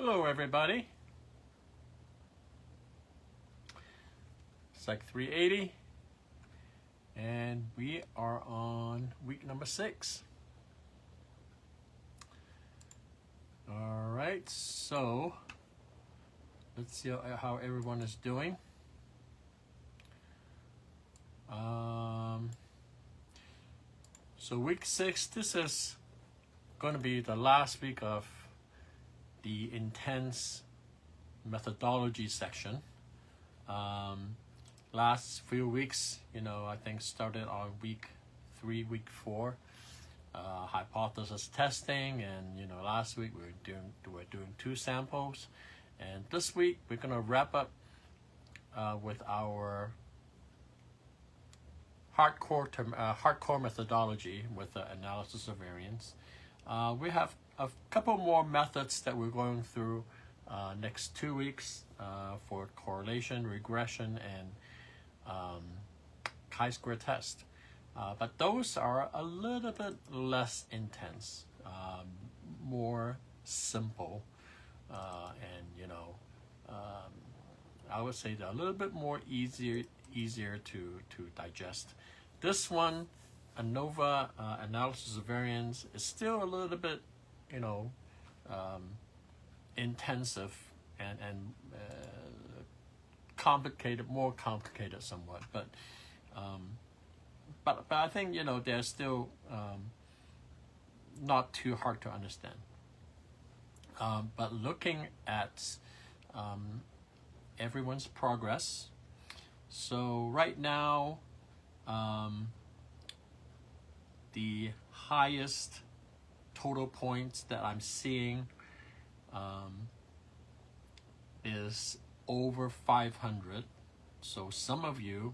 Hello everybody. Psych 380 and we are on week number 6. Alright, so let's see how everyone is doing. So week 6, this is going to be the last week of the intense methodology section. Last few weeks, I think started on week 3, week 4, hypothesis testing, and last week we were doing 2 samples, and this week we're going to wrap up with our hardcore methodology with the analysis of variance. We have a couple more methods that we're going through next 2 weeks for correlation, regression, and chi-square test. But those are a little bit less intense, more simple, and I would say they're a little bit more easier to digest. This one, ANOVA, analysis of variance, is still a little bit intensive and complicated, more complicated somewhat, but I think they're still not too hard to understand. But looking at everyone's progress, so right now the highest total points that I'm seeing is over 500. So some of you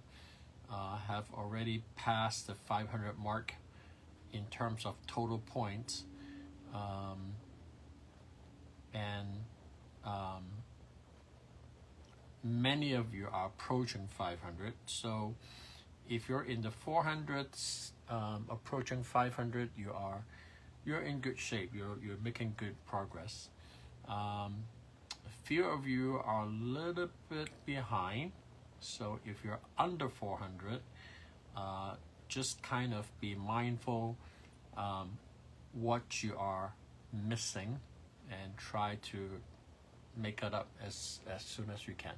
have already passed the 500 mark in terms of total points, and many of you are approaching 500. So if you're in the 400s, approaching 500, you're in good shape. You're making good progress. A few of you are a little bit behind. So if you're under 400, just kind of be mindful what you are missing and try to make it up as soon as you can.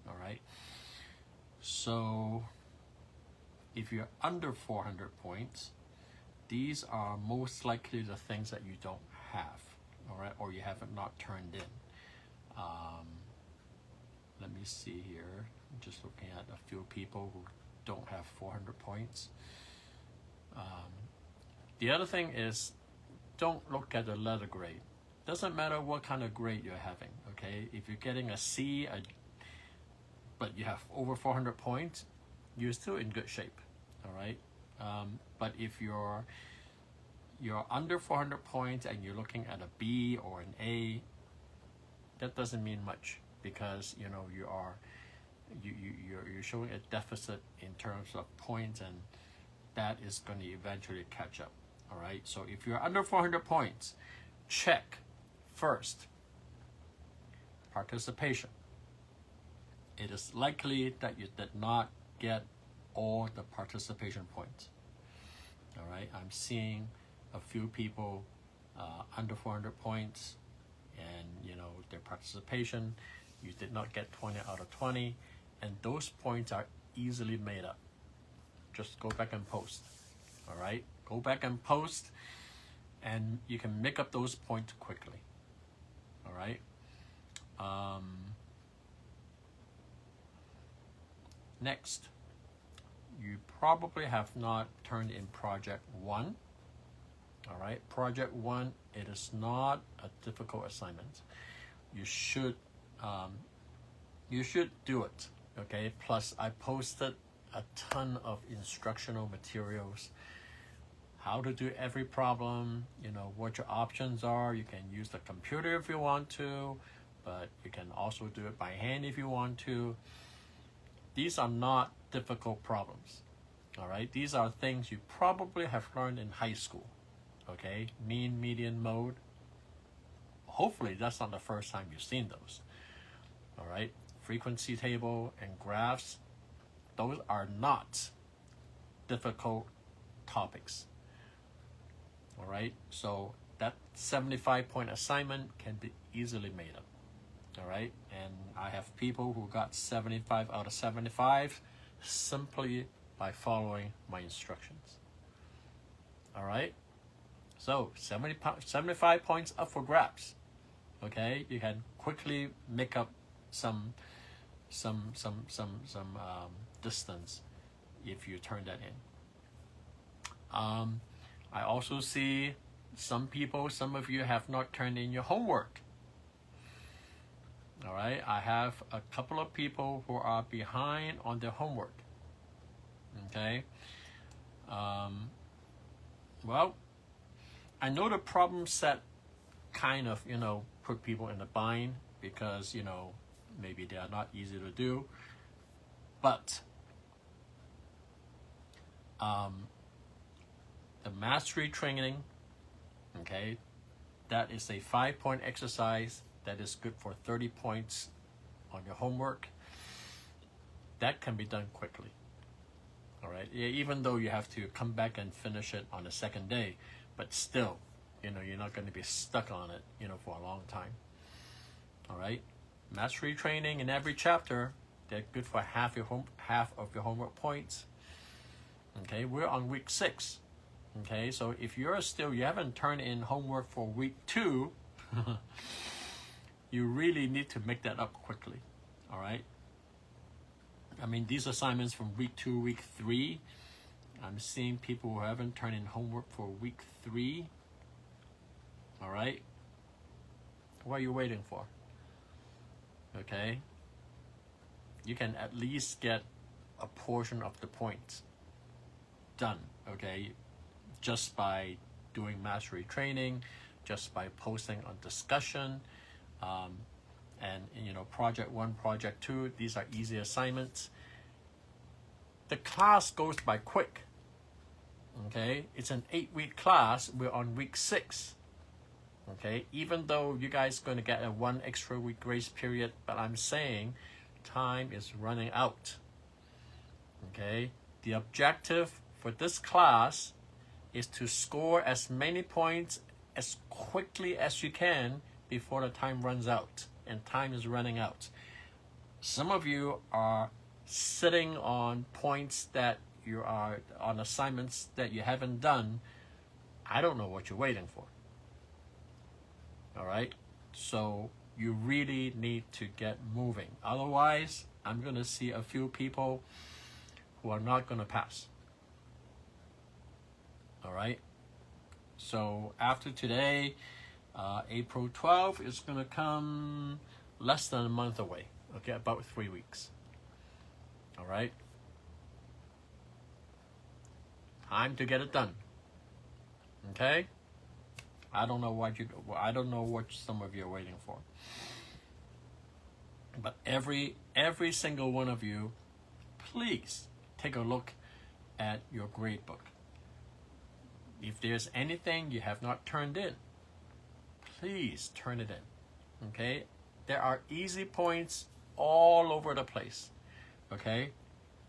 All right. So if you're under 400 points, these are most likely the things that you don't have, all right, or you haven't not turned in. Let me see here. I'm just looking at a few people who don't have 400 points. The other thing is, don't look at the letter grade. Doesn't matter what kind of grade you're having, okay? If you're getting a C, but you have over 400 points, you're still in good shape, all right? But if you're under 400 points and you're looking at a B or an A, that doesn't mean much, because you're showing a deficit in terms of points, and that is going to eventually catch up. All right. So if you're under 400 points, check first participation. It is likely that you did not get all the participation points. All right. I'm seeing a few people under 400 points, and their participation, you did not get 20 out of 20, and those points are easily made up. Just go back and post. All right, go back and post, and you can make up those points quickly. All right. Next, you probably have not turned in project 1. All right, project 1, it is not a difficult assignment. You should do it, okay? Plus, I posted a ton of instructional materials, how to do every problem, what your options are. You can use the computer if you want to, but you can also do it by hand if you want to. These are not difficult problems, all right? These are things you probably have learned in high school, okay? Mean, median, mode, hopefully that's not the first time you've seen those. All right, frequency table and graphs, those are not difficult topics. All right, so that 75-point assignment can be easily made up. All right, and I have people who got 75 out of 75 simply by following my instructions. All right, so 75 points up for grabs. Okay, you can quickly make up some distance if you turn that in. I also see some of you have not turned in your homework. All right, I have a couple of people who are behind on their homework. Okay, well, I know the problem set kind of, put people in a bind because, maybe they are not easy to do, but the mastery training, okay, that is a 5-point exercise that is good for 30 points on your homework. That can be done quickly. All right, even though you have to come back and finish it on the second day, but still, you're not going to be stuck on it, for a long time. All right, mastery training in every chapter, they're good for half of your homework points. Okay, we're on week 6. Okay, so if you haven't turned in homework for week 2, you really need to make that up quickly. All right. I mean, these assignments from week 2, week 3, I'm seeing people who haven't turned in homework for week 3. All right. What are you waiting for? Okay. You can at least get a portion of the points done. Okay. Just by doing mastery training, just by posting on discussion, and project 1, project 2, these are easy assignments. The class goes by quick. Okay, it's an 8-week class. We're on week 6. Okay, even though you guys are going to get a 1 extra week grace period, but I'm saying time is running out. Okay, the objective for this class is to score as many points as quickly as you can before the time runs out, and time is running out. Some of you are sitting on points that you are on assignments that you haven't done. I don't know what you're waiting for. All right, so you really need to get moving. Otherwise, I'm going to see a few people who are not going to pass. All right, so after today, April 12th is going to come less than a month away. Okay, about 3 weeks. All right, time to get it done. Okay, I don't know what some of you are waiting for, but every single one of you, please take a look at your grade book. If there's anything you have not turned in, please turn it in. Okay, there are easy points all over the place. Okay,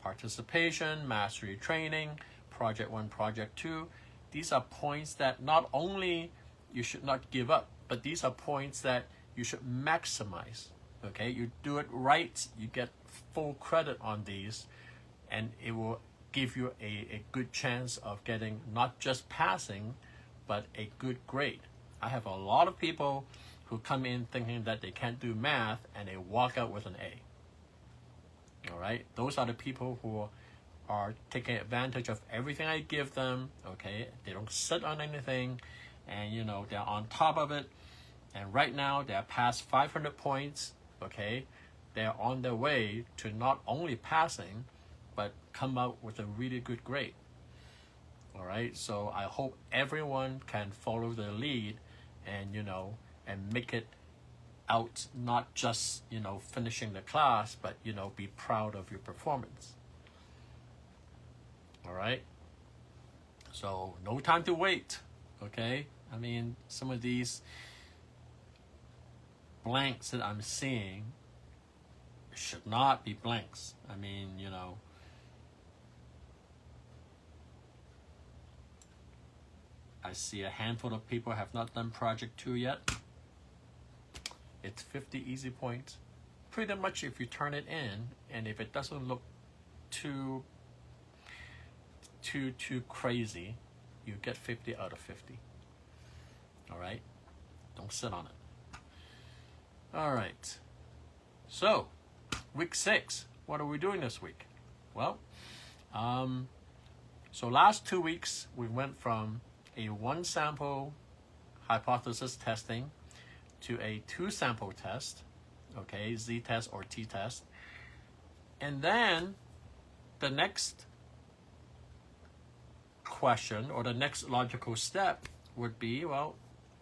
participation, mastery training, project 1, project 2. These are points that not only you should not give up, but these are points that you should maximize. Okay, you do it right, you get full credit on these, and it will give you a good chance of getting not just passing, but a good grade. I have a lot of people who come in thinking that they can't do math, and they walk out with an A. All right, those are the people who are taking advantage of everything I give them. Okay, they don't sit on anything, and they're on top of it. And right now they're past 500 points. Okay, they're on their way to not only passing, but come out with a really good grade. All right, so I hope everyone can follow the lead, and and make it out, not just finishing the class, but be proud of your performance. All right, so no time to wait. Okay, I mean, some of these blanks that I'm seeing should not be blanks. I mean, you know, I see a handful of people have not done project 2 yet. It's 50 easy points. Pretty much if you turn it in, and if it doesn't look too crazy, you get 50 out of 50. All right? Don't sit on it. All right. So, week 6. What are we doing this week? Well, so last 2 weeks, we went from a 1 sample hypothesis testing to a 2 sample test, okay, z-test or t-test. And then the next question or the next logical step would be, well,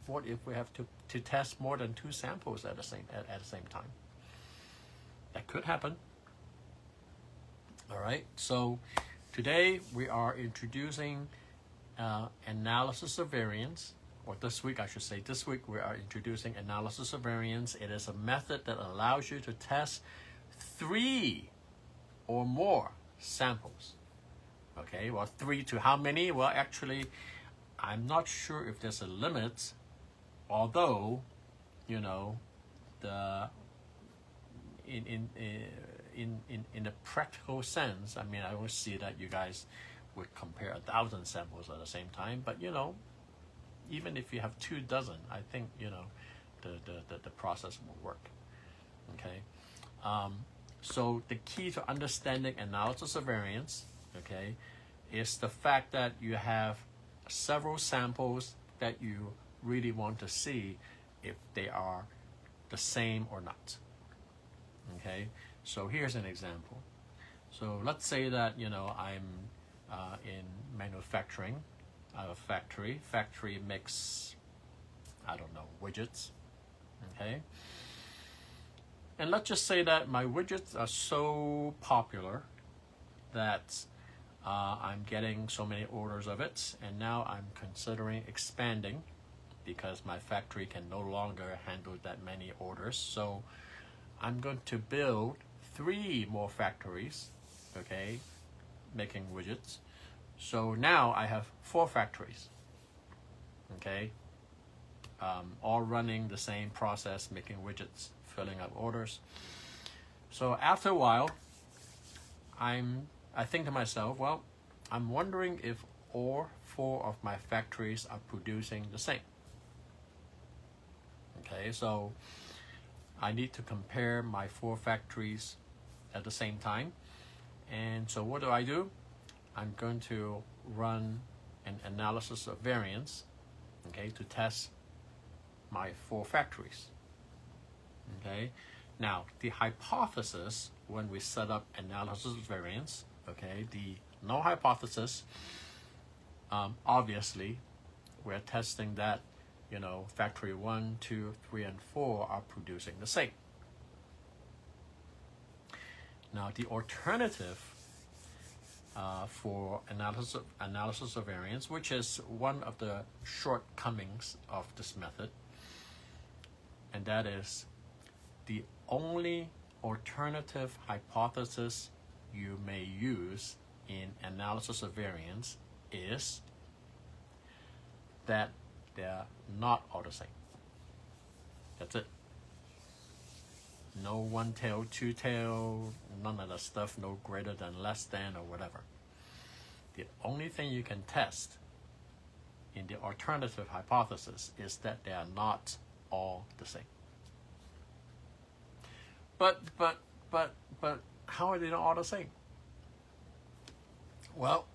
what if we have to test more than 2 samples at the same time? That could happen. All right, so today we are introducing analysis of variance, or this week I should say, this week we are introducing analysis of variance. It is a method that allows you to test 3 or more samples. Okay, well, 3 to how many? Well, actually, I'm not sure if there's a limit, although, you know, in the practical sense, I mean, I don't see that you guys would compare 1,000 samples at the same time, but you know, even if you have 2 dozen, I think, you know, the process will work. Okay, so the key to understanding analysis of variance, okay, is the fact that you have several samples that you really want to see if they are the same or not. Okay, so here's an example. So let's say that, you know, I'm in manufacturing. I have a factory. Factory makes, I don't know, widgets. Okay, and let's just say that my widgets are so popular that I'm getting so many orders of it, and now I'm considering expanding because my factory can no longer handle that many orders. So I'm going to build 3 more factories, okay, making widgets. So now I have 4 factories, okay, all running the same process, making widgets, filling up orders. So after a while, I think to myself, well, I'm wondering if all 4 of my factories are producing the same. Okay, so I need to compare my 4 factories at the same time. And so what do? I'm going to run an analysis of variance, okay, to test my 4 factories. Okay, now the hypothesis when we set up analysis of variance, okay, the null hypothesis, obviously we're testing that, you know, factory 1, 2, 3, and 4 are producing the same. Now the alternative for analysis of variance, which is one of the shortcomings of this method, and that is the only alternative hypothesis you may use in analysis of variance is that they're not all the same. That's it. No 1 tail, 2 tail, none of the stuff, no greater than, less than, or whatever. The only thing you can test in the alternative hypothesis is that they are not all the same. But how are they not all the same? Well,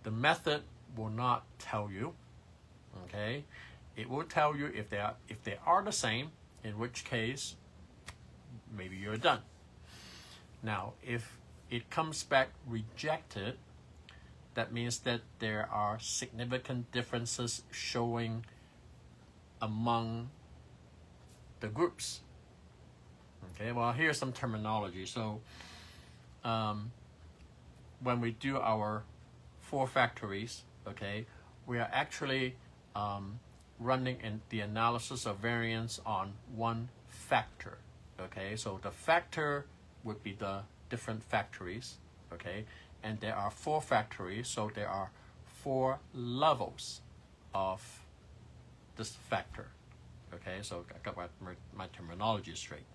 the method will not tell you. Okay, it will tell you if they are the same, in which case maybe you're done. Now, if it comes back rejected, that means that there are significant differences showing among the groups. Okay, well, here's some terminology. So when we do our 4 factories, okay, we are actually running in the analysis of variance on one factor. Okay, so the factor would be the different factories. Okay, and there are 4 factories, so there are 4 levels of this factor. Okay, so I got my terminology straight.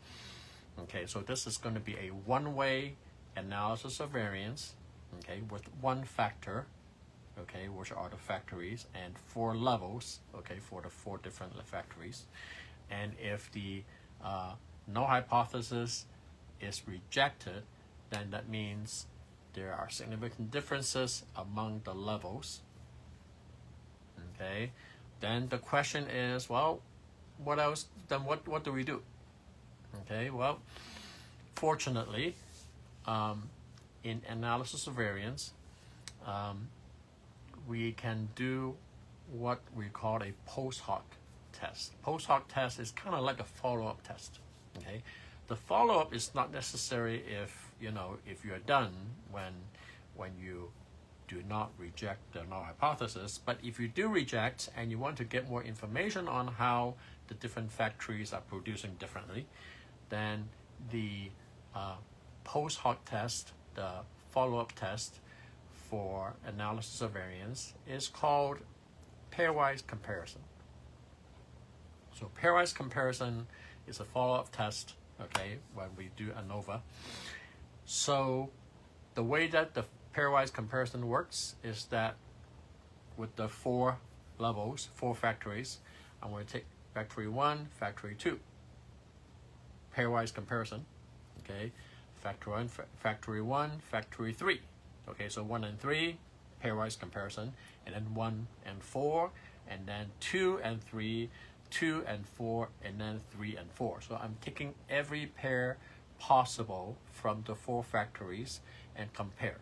Okay, so this is going to be a one-way analysis of variance, okay, with one factor, okay, which are the factories, and 4 levels, okay, for the 4 different factories. And if the null hypothesis is rejected, then that means there are significant differences among the levels. Okay, then the question is, well, what else? Then what do we do? Okay, well, fortunately, in analysis of variance, we can do what we call a post hoc test. Post hoc test is kind of like a follow-up test. Okay, the follow-up is not necessary if you're done when you do not reject the null hypothesis. But if you do reject and you want to get more information on how the different factories are producing differently, then the post hoc test, the follow-up test for analysis of variance, is called pairwise comparison. So pairwise comparison is a follow-up test, okay, when we do ANOVA. So the way that the pairwise comparison works is that with the 4 levels, 4 factories, I'm going to take factory 1, factory 2. Pairwise comparison, okay, factory 1, factory 3. Okay, so 1 and 3, pairwise comparison, and then 1 and 4, and then 2 and 3, 2 and 4, and then 3 and 4. So I'm taking every pair possible from the 4 factories and compare.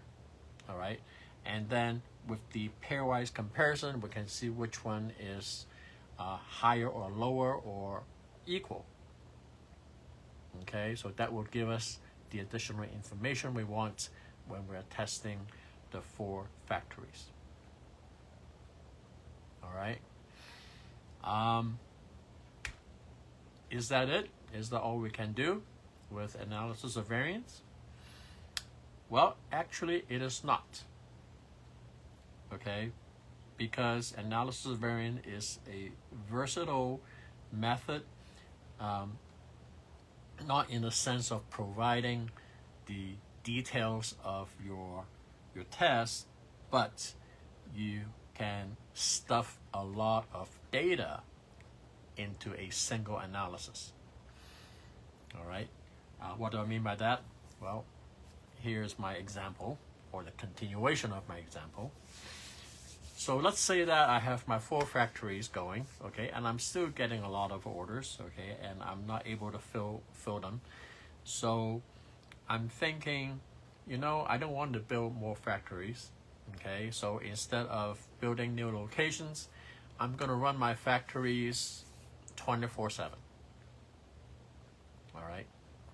All right, and then with the pairwise comparison, we can see which one is higher or lower or equal. Okay, so that will give us the additional information we want when we're testing the 4 factories. All right. Is that it? Is that all we can do with analysis of variance? Well, actually, it is not. Okay, because analysis of variance is a versatile method, not in the sense of providing the details of your test, but you can stuff a lot of data into a single analysis. All right, what do I mean by that? Well, here's my example, or the continuation of my example. So let's say that I have my 4 factories going, okay, and I'm still getting a lot of orders, okay, and I'm not able to fill them. So I'm thinking, I don't want to build more factories, okay, so instead of building new locations, I'm going to run my factories 24/7, all right,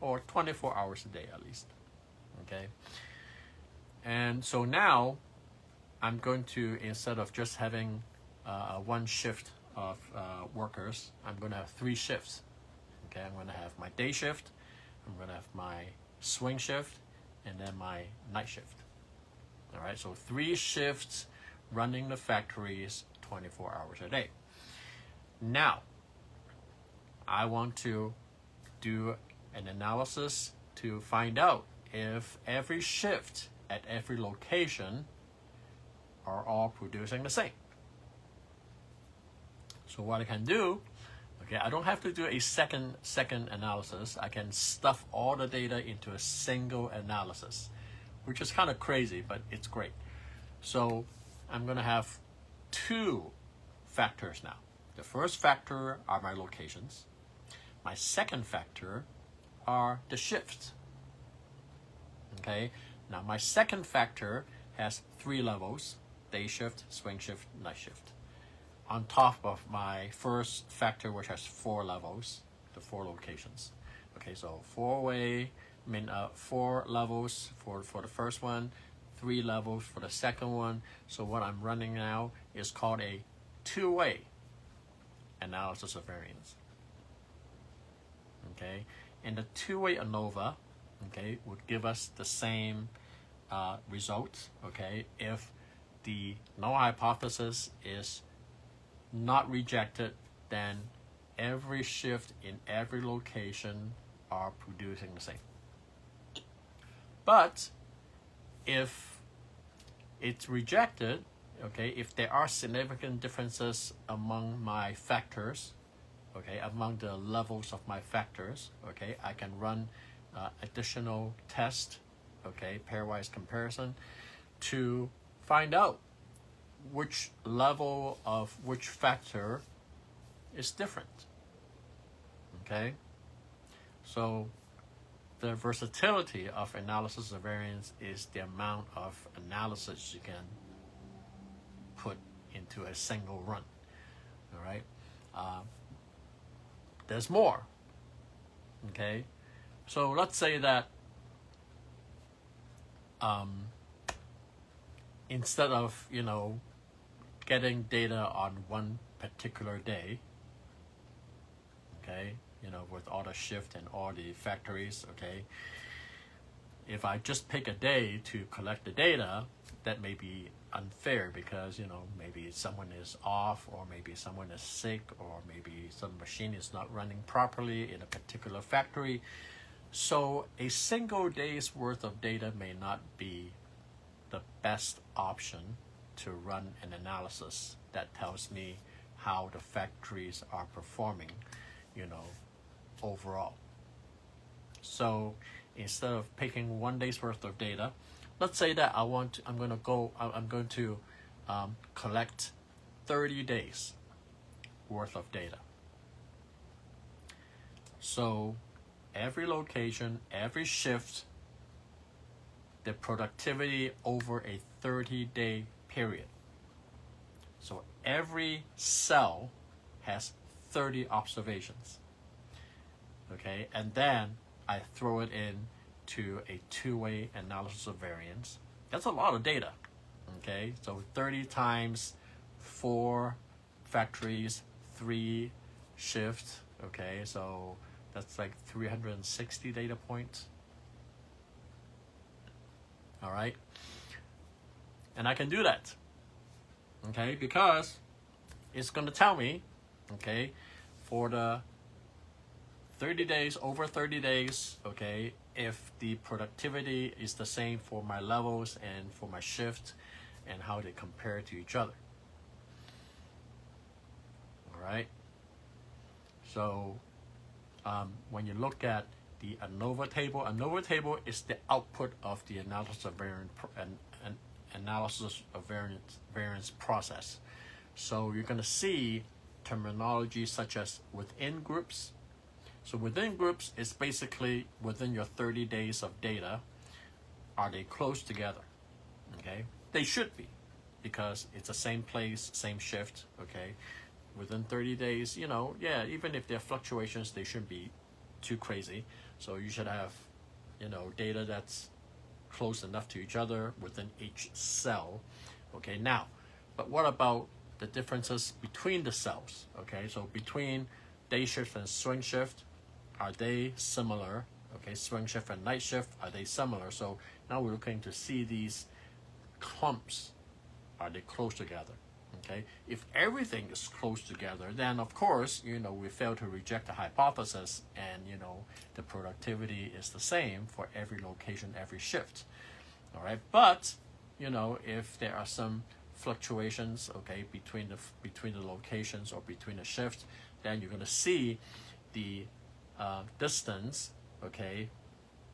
or 24 hours a day at least, okay. And so now I'm going to, instead of just having 1 shift of workers, I'm going to have 3 shifts, okay. I'm going to have my day shift, I'm going to have my swing shift, and then my night shift. All right, so 3 shifts running the factories 24 hours a day. Now, I want to do an analysis to find out if every shift at every location are all producing the same. So what I can do, okay, I don't have to do a second analysis. I can stuff all the data into a single analysis, which is kind of crazy, but it's great. So I'm going to have 2 factors now. The first factor are my locations. My second factor are the shifts. Okay, now my second factor has 3 levels: day shift, swing shift, night shift, on top of my first factor, which has 4 levels, the 4 locations. Okay, so 4 levels for the first one, 3 levels for the second one. So what I'm running now is called a two-way analysis of variance. Okay, and the two-way ANOVA, okay, would give us the same result. Okay, if the null hypothesis is not rejected, then every shift in every location are producing the same. But if it's rejected, okay, if there are significant differences among my factors, okay, among the levels of my factors, okay, I can run additional test, okay, pairwise comparison, to find out which level of which factor is different. Okay, so the versatility of analysis of variance is the amount of analysis you can put into a single run. All right, there's more. Okay, so let's say that instead of getting data on one particular day, okay, with all the shift and all the factories, okay, if I just pick a day to collect the data, that may be unfair because maybe someone is off, or maybe someone is sick, or maybe some machine is not running properly in a particular factory. So a single day's worth of data may not be the best option to run an analysis that tells me how the factories are performing, overall. So instead of picking 1 day's worth of data, let's say that I'm going to collect 30 days worth of data. So every location, every shift, the productivity over a 30-day period. So every cell has 30 observations. Okay, and then I throw it in to a two-way analysis of variance. That's a lot of data. Okay, so 30 times 4 factories, 3 shifts. Okay, so that's like 360 data points. All right, and I can do that. Okay, because it's going to tell me, okay, for the 30 days, over 30 days, okay, if the productivity is the same for my levels and for my shift, and how they compare to each other. All right. So when you look at the ANOVA table is the output of the analysis of variance process. So you're going to see terminology such as within groups. So within groups is basically within your 30 days of data, are they close together? Okay, they should be, because it's the same place, same shift. Okay, within 30 days, even if there are fluctuations, they shouldn't be too crazy. So you should have, data that's close enough to each other within each cell. Okay, now, but what about the differences between the cells? Okay, so between day shift and swing shift, are they similar? Okay, swing shift and night shift, are they similar? So now we're looking to see these clumps, are they close together? Okay, if everything is close together, then of course, we fail to reject the hypothesis, and the productivity is the same for every location, every shift. All right, but if there are some fluctuations, okay, between the locations or between the shifts, then you're going to see the distance, okay,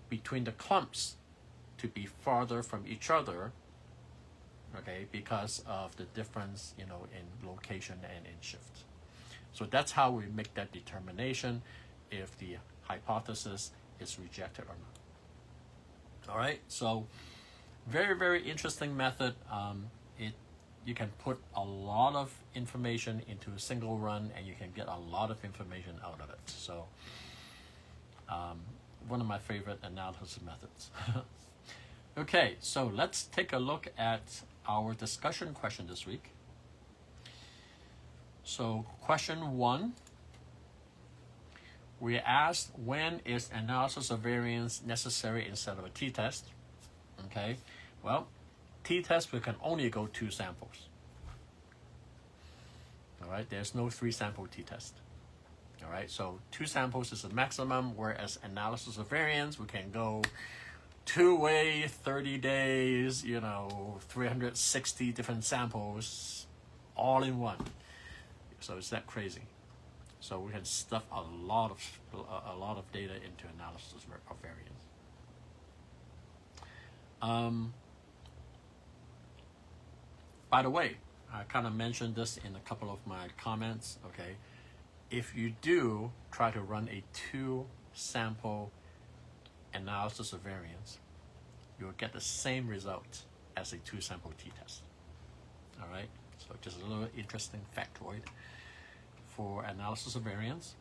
between the clumps to be farther from each other, okay, because of the difference, in location and in shift. So that's how we make that determination if the hypothesis is rejected or not. All right, so very, very interesting method. You can put a lot of information into a single run, and you can get a lot of information out of it. So one of my favorite analysis methods. Okay, so let's take a look at our discussion question this week. So question 1, we asked when is analysis of variance necessary instead of a t-test. Okay, well, t-test we can only go 2 samples. All right, there's no 3-sample t-test. All right, so 2 samples is the maximum, whereas analysis of variance we can go 2-way, 30 days, 360 different samples all in one. So it's that crazy. So we can stuff a lot of data into analysis of variance. By the way, I kind of mentioned this in a couple of my comments. Okay, if you do try to run a 2-sample analysis of variance, you'll get the same result as a 2-sample t-test. All right, so just a little interesting factoid for analysis of variance.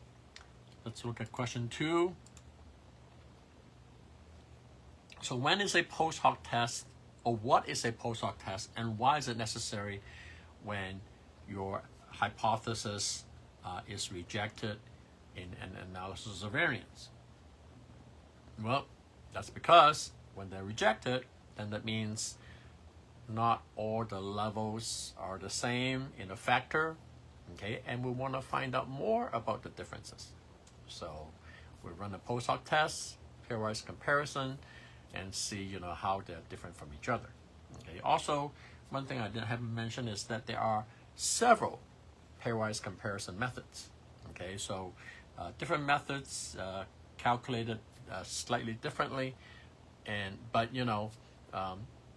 Let's look at question 2. So when is a post hoc test, or what is a post hoc test, and why is it necessary when your hypothesis is rejected in an analysis of variance? Well, that's because when they're rejected, then that means not all the levels are the same in a factor, okay, and we want to find out more about the differences. So we run a post hoc test, pairwise comparison, and see how they're different from each other. Okay. Also, one thing I haven't mentioned is that there are several pairwise comparison methods. Okay, so different methods calculated slightly differently, but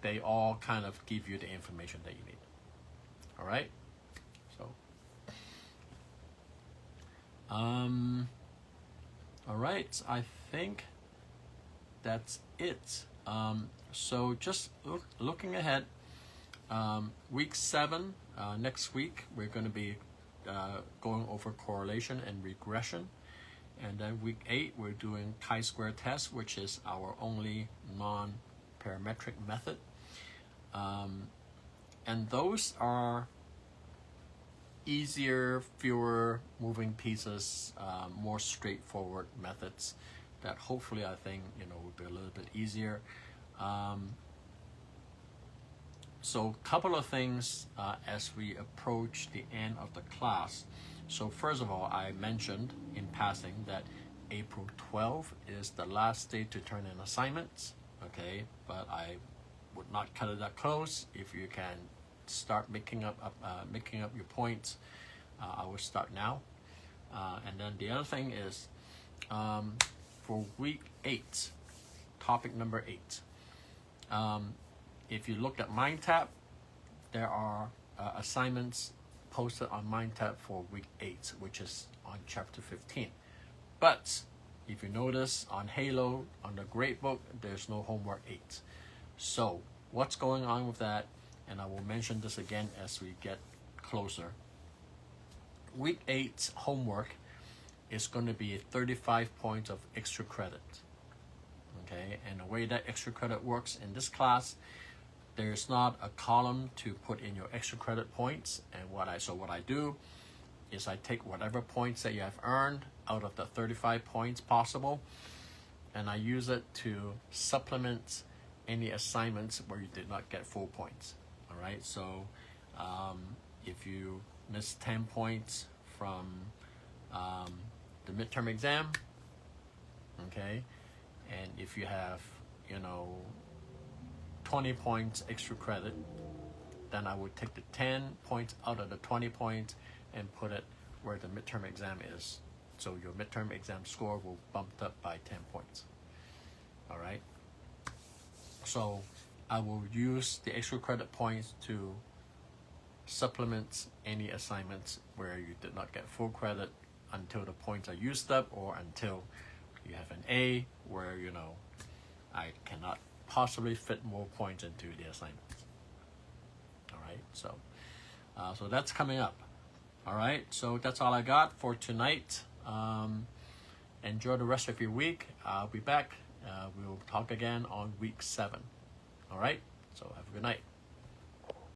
they all kind of give you the information that you need. All right, so all right, I think that's it. So just looking ahead, week 7, next week, we're going to be going over correlation and regression. And then week 8, we're doing chi-square test, which is our only non-parametric method. And those are easier, fewer moving pieces, more straightforward methods that hopefully I think will be a little bit easier. So a couple of things as we approach the end of the class. So first of all, I mentioned in passing that April 12th is the last day to turn in assignments. Okay, but I would not cut it that close. If you can start making up your points, I will start now. And then the other thing is for week 8, topic number 8. If you look at MindTap, there are assignments posted on MindTap for week 8, which is on chapter 15. But if you notice on Halo, on the gradebook, there's no homework 8. So what's going on with that? And I will mention this again as we get closer. Week 8 homework is going to be 35 points of extra credit. Okay, and the way that extra credit works in this class, there's not a column to put in your extra credit points. And what I do is I take whatever points that you have earned out of the 35 points possible, and I use it to supplement any assignments where you did not get full points. All right, so if you miss 10 points from the midterm exam, okay, and if you have 20 points extra credit, then I would take the 10 points out of the 20 points and put it where the midterm exam is. So your midterm exam score will bump up by 10 points. All right. So I will use the extra credit points to supplement any assignments where you did not get full credit until the points are used up, or until you have an A where I cannot possibly fit more points into the assignments. All right, so that's coming up. All right, so that's all I got for tonight. Enjoy the rest of your week. I'll be back. We'll talk again on week 7. All right, so have a good night.